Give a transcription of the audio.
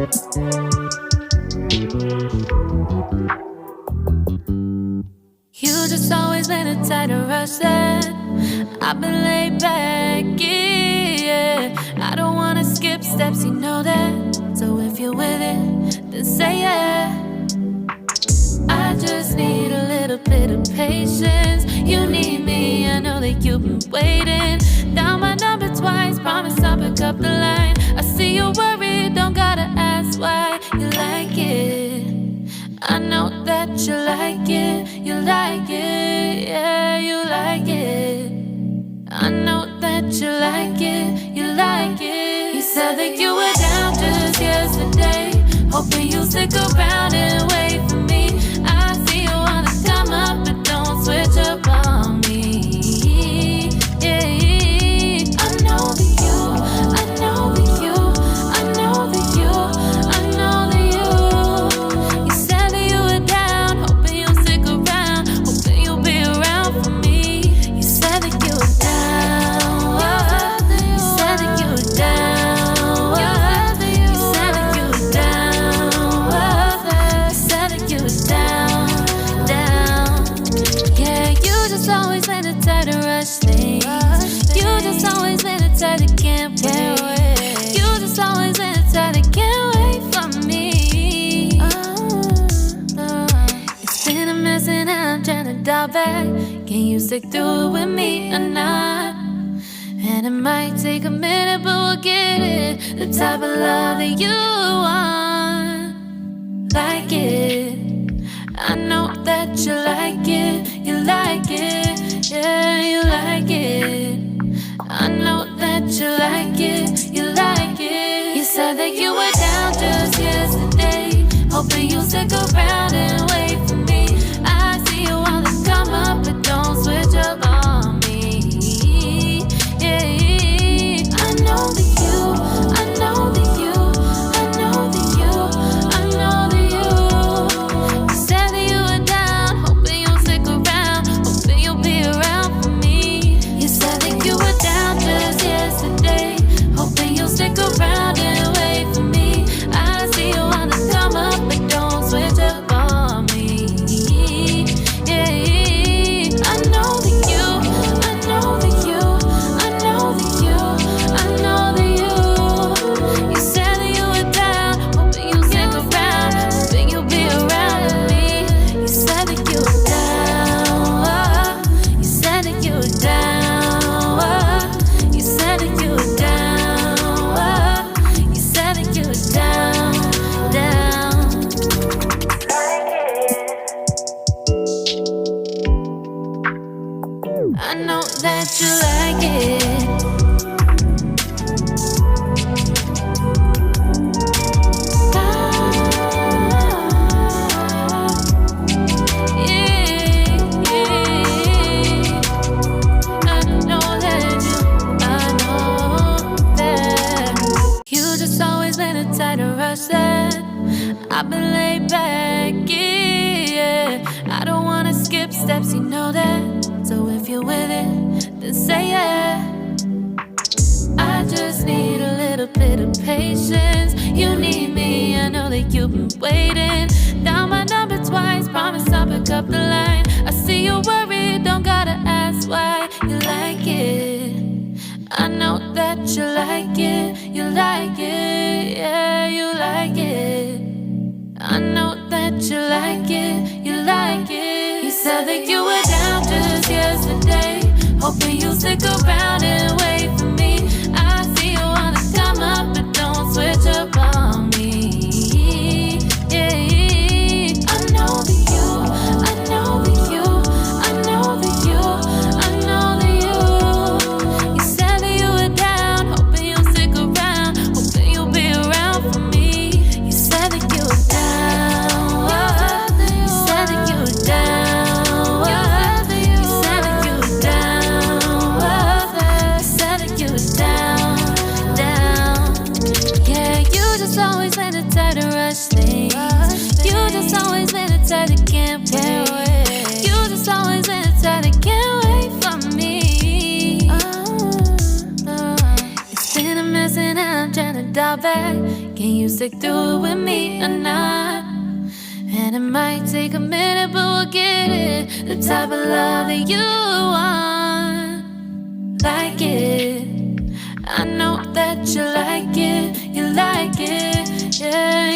You just always been a type to rush that. I've been laid back, yeah. I don't wanna skip steps, you know that. So if you're with it, then say yeah. I just need a little bit of patience. You need me, I know that you've been waiting. Down my number twice, promise I'll pick up the line. I see you worried, don't gotta ask why. You like it, I know that you like it. You like it, yeah, you like it. I know that you like it, you like it. You said that you were down just yesterday, hoping you'll stick around and wait for me. I see you wanna come up, but don't switch up on me. Yeah, I know that you, I know that you, I know that you, I know that you. You said that you were down, hoping you'll stick around, hoping you'll be around for me. You said that you were down, you said that you were down, you said that you were down, you said that you were down, down. Yeah, you just always been the type to rush things. You just always been the type that can't wait. You just always been the type that can't wait for me. It's been a mess and I'm trying to dial back. Can you stick through it with me or not? And it might take a minute, but we'll get it. The type of love that you want, like it. I know that you like it, you like it, yeah, you like it. I know that you like it, you like it. You said that you were down just yesterday, hoping you'll stick around and wait for me. I see you wanna come up, but don't switch up on me. Yeah, I know that you, I know that you, I know that you, I know that you. You said that you were down, hoping you'll stick around, hoping you'll be around for me. You said that you were down just yesterday, hoping you'll stick around and wait for me. I see you wanna come up, but don't switch up on me. Yeah, I know that you, I know that you, I know that you, I know that you. You said that you were down, hoping you'll stick around, hoping you'll be around with me. You said that you were down, you said that you were down, you said that you were down, you said that you were down, down. I know that you like it. I've been laid back, yeah. I don't wanna skip steps, you know that. So if you're with it, then say yeah. I just need a little bit of patience. You need me, I know that you've been waiting. Down my number twice, promise I'll pick up the line. I see you worried, don't gotta ask why. You like it, I know that you like it. You like it, yeah, you like it. I know that you like it, you like it. You said that you were down just yesterday, hoping you'll stick around and wait for me. I see you wanna come up, but don't switch up on me. Yeah, I know that you, I know that you, I know that you, I know that you. You said that you were down, hoping you'll stick around, hoping you'll be around for me. You said that you were down, you said that you were down, you said that you were down, you said that you were down, down. Yeah, you just always been the type to rush things. You just always been the type that can't wait. You just always been the type that can't wait for me. It's been a mess and I'm trying to dial back. Can you stick through it with me or not? And it might take a minute, but we'll get it. The type of love that you want, like it. I know that you like it, yeah.